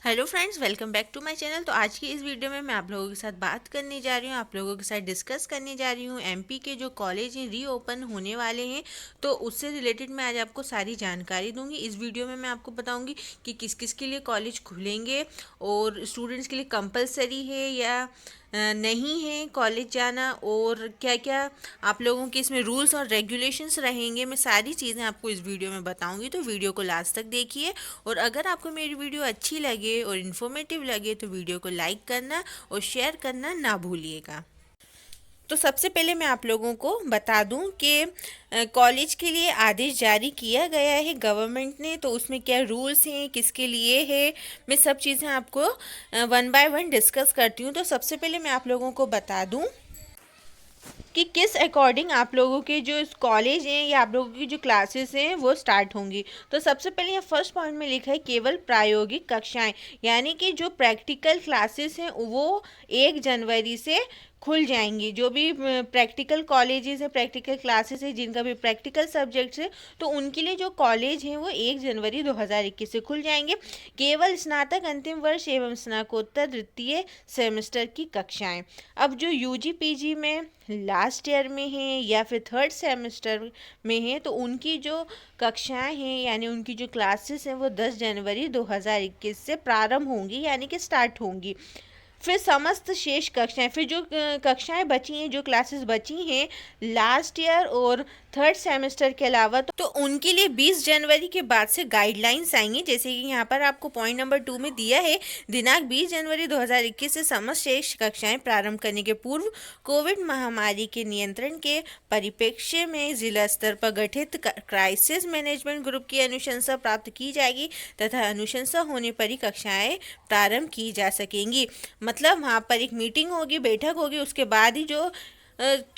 Hello friends, welcome back to my channel. तो आज की इस वीडियो में मैं आप लोगों के साथ बात करने जा रही हूँ, आप लोगों के साथ डिस्कस करने जा रही हूँ एमपी के जो कॉलेज हैं रीओपन होने वाले हैं। तो उससे रिलेटेड मैं आज आपको सारी जानकारी दूंगी। इस वीडियो में मैं आपको बताऊंगी कि किस किस के लिए कॉलेज खुलेंगे और स्टूडेंट्स के लिए कंपलसरी है या नहीं है कॉलेज जाना, और क्या क्या आप लोगों के इसमें रूल्स और रेगुलेशंस रहेंगे। मैं सारी चीज़ें आपको इस वीडियो में बताऊंगी, तो वीडियो को लास्ट तक देखिए। और अगर आपको मेरी वीडियो अच्छी लगे और इन्फॉर्मेटिव लगे तो वीडियो को लाइक करना और शेयर करना ना भूलिएगा। तो सबसे पहले मैं आप लोगों को बता दूं कि कॉलेज के लिए आदेश जारी किया गया है गवर्नमेंट ने। तो उसमें क्या रूल्स हैं, किसके लिए है, मैं सब चीज़ें आपको वन बाय वन डिस्कस करती हूँ। तो सबसे पहले मैं आप लोगों को बता दूं कि किस अकॉर्डिंग आप लोगों के जो कॉलेज हैं या आप लोगों की जो क्लासेस हैं वो स्टार्ट होंगी। तो सबसे पहले यहाँ फर्स्ट पॉइंट में लिखा है केवल प्रायोगिक कक्षाएं, यानी कि जो प्रैक्टिकल क्लासेस हैं वो 1 जनवरी से खुल जाएंगी। जो भी प्रैक्टिकल कॉलेजेस हैं, प्रैक्टिकल क्लासेस हैं, जिनका भी प्रैक्टिकल सब्जेक्ट्स है, तो उनके लिए जो कॉलेज हैं वो 1 जनवरी 2021 से खुल जाएंगे। केवल स्नातक अंतिम वर्ष एवं स्नातकोत्तर द्वितीय सेमेस्टर की कक्षाएं। अब जो यूजी पीजी में लास्ट ईयर में हैं या फिर थर्ड सेमेस्टर में हैं, तो उनकी जो कक्षाएं हैं यानी उनकी जो क्लासेस हैं वो 10 जनवरी 2021 से प्रारंभ होंगी, यानी कि स्टार्ट होंगी। फिर समस्त शेष कक्षाएं, फिर जो कक्षाएं बची हैं, जो क्लासेस बची हैं लास्ट ईयर और थर्ड सेमेस्टर के अलावा, तो उनके लिए 20 जनवरी के बाद से गाइडलाइंस आएंगी। जैसे कि यहाँ पर आपको पॉइंट नंबर 2 में दिया है, दिनांक 20 जनवरी 2021 से समस्त शेष कक्षाएं प्रारंभ करने के पूर्व कोविड महामारी के नियंत्रण के परिप्रेक्ष्य में जिला स्तर पर गठित क्राइसिस मैनेजमेंट ग्रुप की अनुशंसा प्राप्त की जाएगी तथा अनुशंसा होने पर ही कक्षाएं प्रारंभ की जा सकेंगी। मतलब वहाँ पर एक मीटिंग होगी, बैठक होगी, उसके बाद ही जो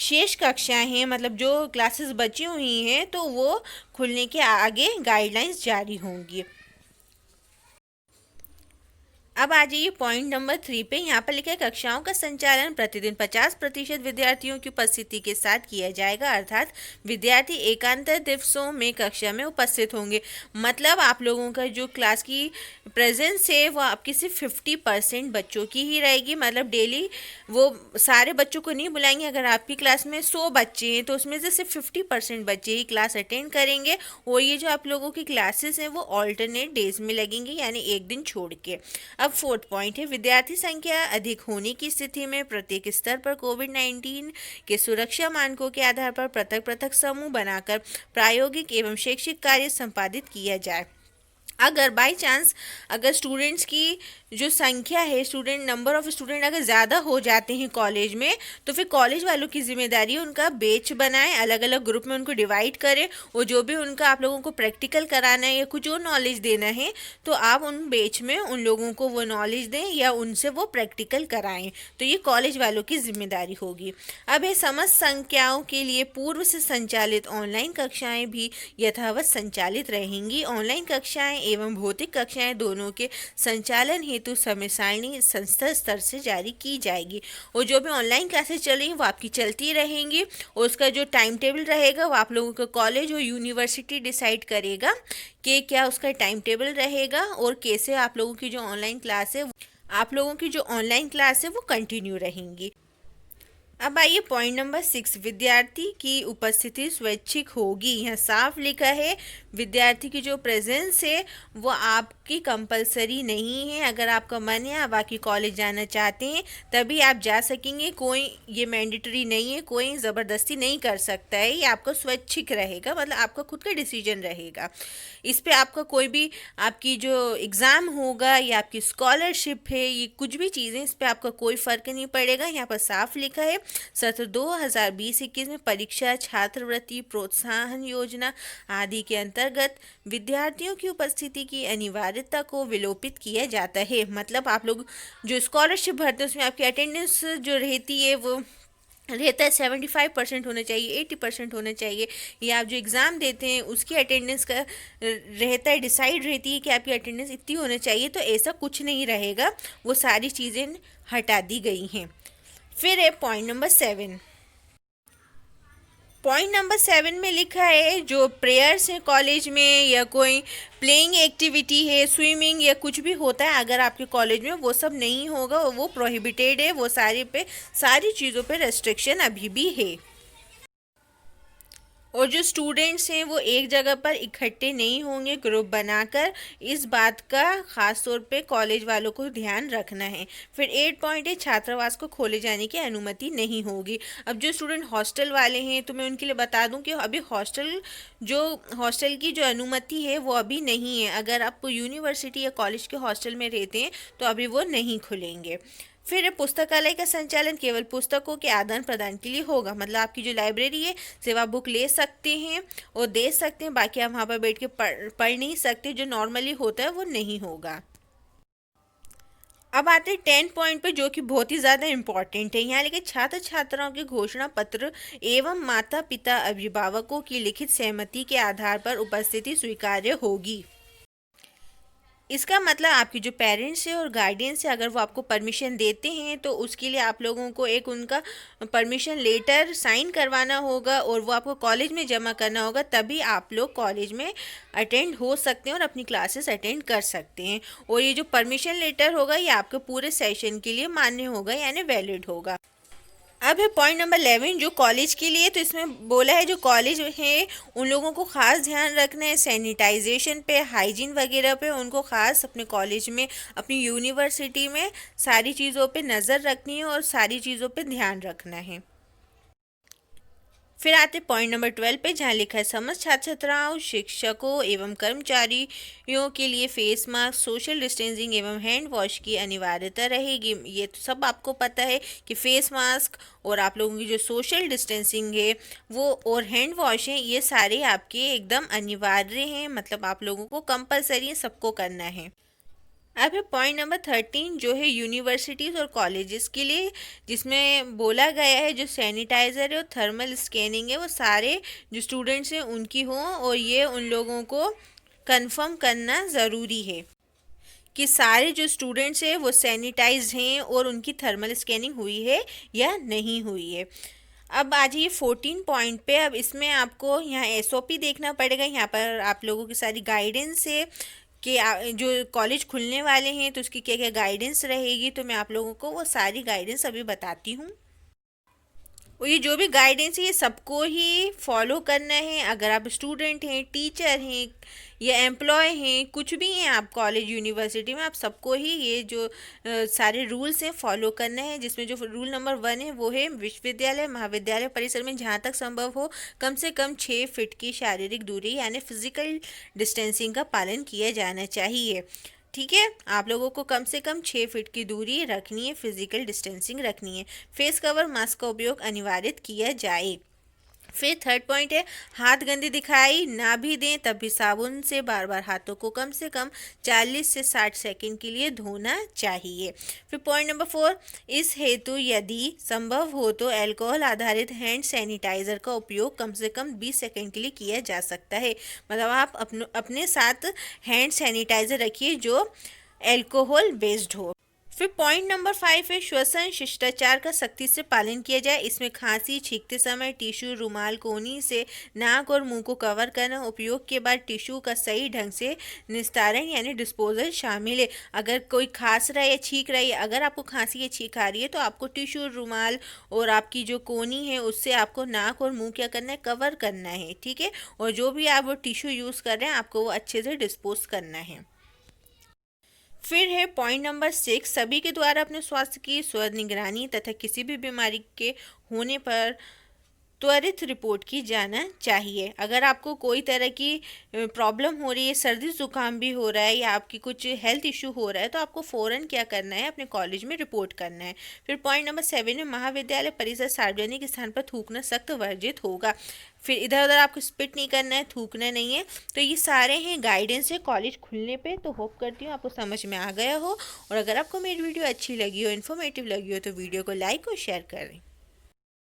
शेष कक्षाएं हैं, मतलब जो क्लासेस बची हुई हैं, तो वो खुलने के आगे गाइडलाइंस जारी होंगी। अब आ जाइए पॉइंट नंबर 3 पे। यहाँ पर लिखा है कक्षाओं का संचालन प्रतिदिन 50% विद्यार्थियों की उपस्थिति के साथ किया जाएगा, अर्थात विद्यार्थी एकांतर दिवसों में कक्षा में उपस्थित होंगे। मतलब आप लोगों का जो क्लास की प्रेजेंस है वो आपकी सिर्फ 50% बच्चों की ही रहेगी। मतलब डेली वो सारे बच्चों को नहीं बुलाएंगे। अगर आपकी क्लास में 100 बच्चे हैं तो उसमें से सिर्फ 50% बच्चे ही क्लास अटेंड करेंगे। और ये जो आप लोगों की क्लासेस हैं वो ऑल्टरनेट डेज में लगेंगी, यानी एक दिन छोड़ के। अब फोर्थ पॉइंट है विद्यार्थी संख्या अधिक होने की स्थिति में प्रत्येक स्तर पर कोविड-19 के सुरक्षा मानकों के आधार पर पृथक पृथक समूह बनाकर प्रायोगिक एवं शैक्षिक कार्य संपादित किया जाए। अगर बाय चांस अगर स्टूडेंट्स की जो संख्या है, स्टूडेंट नंबर ऑफ स्टूडेंट अगर ज़्यादा हो जाते हैं कॉलेज में, तो फिर कॉलेज वालों की जिम्मेदारी है उनका बैच बनाएं, अलग अलग ग्रुप में उनको डिवाइड करें, और जो भी उनका आप लोगों को प्रैक्टिकल कराना है या कुछ और नॉलेज देना है तो आप उन बैच में उन लोगों को वो नॉलेज दें या उनसे वो प्रैक्टिकल कराएं। तो ये कॉलेज वालों की जिम्मेदारी होगी। अब ये समस्त संख्याओं के लिए पूर्व से संचालित ऑनलाइन कक्षाएं भी यथावत संचालित रहेंगी। ऑनलाइन कक्षाएं एवं भौतिक कक्षाएं दोनों के संचालन हेतु समय सारणी संस्था स्तर से जारी की जाएगी। और जो भी ऑनलाइन क्लासेस चल रही हैं वो आपकी चलती रहेंगी, और उसका जो टाइम टेबल रहेगा वो आप लोगों का कॉलेज और यूनिवर्सिटी डिसाइड करेगा कि क्या उसका टाइम टेबल रहेगा और कैसे आप लोगों की जो ऑनलाइन क्लास है वो कंटिन्यू रहेंगी। अब आइए पॉइंट नंबर 6, विद्यार्थी की उपस्थिति स्वैच्छिक होगी। यहाँ साफ लिखा है विद्यार्थी की जो प्रेजेंस है वो आपकी कंपलसरी नहीं है। अगर आपका मन है, आप बाकी कॉलेज जाना चाहते हैं तभी आप जा सकेंगे। कोई ये मैंडेटरी नहीं है, कोई ज़बरदस्ती नहीं कर सकता है। ये आपका स्वैच्छिक रहेगा, मतलब आपका खुद का डिसीजन रहेगा। इस पे आपका कोई भी आपकी जो एग्ज़ाम होगा या आपकी स्कॉलरशिप है, ये कुछ भी चीज़ें, इस पे आपका कोई फ़र्क नहीं पड़ेगा। यहाँ पर साफ लिखा है सत्र 2020-21 में परीक्षा, छात्रवृत्ति, प्रोत्साहन योजना आदि के अंतर्गत विद्यार्थियों की उपस्थिति की अनिवार्यता को विलोपित किया जाता है। मतलब आप लोग जो स्कॉलरशिप भरते हैं उसमें आपकी अटेंडेंस जो रहती है वो रहता है 75% होना चाहिए, 80% होना चाहिए। या आप जो एग्ज़ाम देते हैं उसकी अटेंडेंस का रहता है, डिसाइड रहती है कि आपकी अटेंडेंस इतनी होनी चाहिए। तो ऐसा कुछ नहीं रहेगा, वो सारी चीज़ें हटा दी गई हैं। फिर है पॉइंट नंबर 7, पॉइंट नंबर 7 में लिखा है जो प्रेयर्स हैं कॉलेज में या कोई प्लेइंग एक्टिविटी है, स्विमिंग या कुछ भी होता है अगर आपके कॉलेज में, वो सब नहीं होगा, वो प्रोहिबिटेड है, वो सारी चीज़ों पे रेस्ट्रिक्शन अभी भी है। और जो स्टूडेंट्स हैं वो एक जगह पर इकट्ठे नहीं होंगे ग्रुप बनाकर, इस बात का ख़ास तौर पे कॉलेज वालों को ध्यान रखना है। फिर 8 पॉइंट है छात्रावास को खोले जाने की अनुमति नहीं होगी। अब जो स्टूडेंट हॉस्टल वाले हैं तो मैं उनके लिए बता दूं कि अभी हॉस्टल की जो अनुमति है वो अभी नहीं है। अगर आप यूनिवर्सिटी या कॉलेज के हॉस्टल में रहते हैं तो अभी वो नहीं खुलेंगे। फिर पुस्तकालय का संचालन केवल पुस्तकों के आदान प्रदान के लिए होगा, मतलब आपकी जो लाइब्रेरी है सिर्फ आप बुक ले सकते हैं और दे सकते हैं, बाकी आप वहाँ पर बैठ के पढ़ नहीं सकते, जो नॉर्मली होता है वो नहीं होगा। अब आते हैं 10 पॉइंट पे जो कि बहुत ही ज़्यादा इम्पॉर्टेंट है। यहाँ लिखे छात्र छात्राओं के घोषणा पत्र एवं माता पिता अभिभावकों की लिखित सहमति के आधार पर उपस्थिति स्वीकार्य होगी। इसका मतलब आपके जो पेरेंट्स है और गार्डियंस है, अगर वो आपको परमिशन देते हैं तो उसके लिए आप लोगों को एक उनका परमिशन लेटर साइन करवाना होगा और वो आपको कॉलेज में जमा करना होगा, तभी आप लोग कॉलेज में अटेंड हो सकते हैं और अपनी क्लासेस अटेंड कर सकते हैं। और ये जो परमिशन लेटर होगा ये आपके पूरे सेशन के लिए मान्य होगा, यानी वैलिड होगा। अब है पॉइंट नंबर 11 जो कॉलेज के लिए, तो इसमें बोला है जो कॉलेज है उन लोगों को ख़ास ध्यान रखना है सैनिटाइजेशन पे, हाइजीन वगैरह पे, उनको ख़ास अपने कॉलेज में, अपनी यूनिवर्सिटी में सारी चीज़ों पे नज़र रखनी है और सारी चीज़ों पे ध्यान रखना है। फिर आते पॉइंट नंबर 12 पे जहाँ लिखा है समस्त छात्र छात्राओं, शिक्षकों एवं कर्मचारियों के लिए फेस मास्क, सोशल डिस्टेंसिंग एवं हैंड वॉश की अनिवार्यता रहेगी। ये तो सब आपको पता है कि फेस मास्क और आप लोगों की जो सोशल डिस्टेंसिंग है वो और हैंड वॉश है, ये सारे आपके एकदम अनिवार्य हैं, मतलब आप लोगों को कंपलसरी सबको करना है। अब है पॉइंट नंबर 13 जो है यूनिवर्सिटीज़ और कॉलेजेस के लिए, जिसमें बोला गया है जो सैनिटाइज़र है और थर्मल स्कैनिंग है वो सारे जो स्टूडेंट्स हैं उनकी हों, और ये उन लोगों को कंफर्म करना ज़रूरी है कि सारे जो स्टूडेंट्स हैं वो सैनिटाइज हैं और उनकी थर्मल स्कैनिंग हुई है या नहीं हुई है। अब आ जाइए 14 पॉइंट पे। अब इसमें आपको यहाँ एसओपी देखना पड़ेगा, यहाँ पर आप लोगों की सारी गाइडेंस है कि जो कॉलेज खुलने वाले हैं तो उसकी क्या क्या गाइडेंस रहेगी, तो मैं आप लोगों को वो सारी गाइडेंस अभी बताती हूँ। और ये जो भी गाइडेंस है ये सबको ही फॉलो करना है, अगर आप स्टूडेंट हैं, टीचर हैं या एम्प्लॉय हैं, कुछ भी हैं आप कॉलेज यूनिवर्सिटी में, आप सबको ही ये जो सारे रूल्स हैं फॉलो करना है। जिसमें जो रूल नंबर 1 है वो है विश्वविद्यालय महाविद्यालय परिसर में जहाँ तक संभव हो कम से कम 6 फीट की शारीरिक दूरी यानी फिजिकल डिस्टेंसिंग का पालन किया जाना चाहिए। ठीक है, आप लोगों को कम से कम 6 फीट की दूरी रखनी है, फिजिकल डिस्टेंसिंग रखनी है। फेस कवर मास्क का उपयोग अनिवार्य किया जाए। फिर 3rd पॉइंट है हाथ गंदे दिखाई ना भी दें तब भी साबुन से बार बार हाथों को कम से कम 40 से 60 सेकंड के लिए धोना चाहिए। फिर पॉइंट नंबर 4 इस हेतु यदि संभव हो तो अल्कोहल आधारित हैंड सैनिटाइज़र का उपयोग कम से कम 20 सेकंड के लिए किया जा सकता है। मतलब आप अपने साथ हैंड सैनिटाइज़र रखिए जो अल्कोहल बेस्ड हो। फिर पॉइंट नंबर 5 है श्वसन शिष्टाचार का सख्ती से पालन किया जाए। इसमें खांसी छींकते समय टिश्यू, रुमाल, कोनी से नाक और मुंह को कवर करना, उपयोग के बाद टिश्यू का सही ढंग से निस्तारण यानी डिस्पोजल शामिल है। अगर कोई खांस रहा है या छींक रहा है, अगर आपको खांसी या छींक आ रही है तो आपको टिश्यू, रुमाल और आपकी जो कोनी है उससे आपको नाक और मुँह क्या करना है, कवर करना है। ठीक है, और जो भी आप वो टिश्यू यूज़ कर रहे हैं आपको वो अच्छे से डिस्पोज करना है। फिर है पॉइंट नंबर 6 सभी के द्वारा अपने स्वास्थ्य की स्वनिगरानी तथा किसी भी बीमारी के होने पर त्वरित रिपोर्ट की जाना चाहिए। अगर आपको कोई तरह की प्रॉब्लम हो रही है, सर्दी जुकाम भी हो रहा है या आपकी कुछ हेल्थ इशू हो रहा है तो आपको फ़ौरन क्या करना है, अपने कॉलेज में रिपोर्ट करना है। फिर पॉइंट नंबर 7 है महाविद्यालय परिसर सार्वजनिक स्थान पर थूकना सख्त वर्जित होगा। फिर इधर उधर आपको स्पिट नहीं करना है, थूकना नहीं है। तो ये सारे हैं गाइडेंस है कॉलेज खुलने पे। तो होप करती हूँ आपको समझ में आ गया हो, और अगर आपको मेरी वीडियो अच्छी लगी हो, इन्फॉर्मेटिव लगी हो तो वीडियो को लाइक और शेयर करें।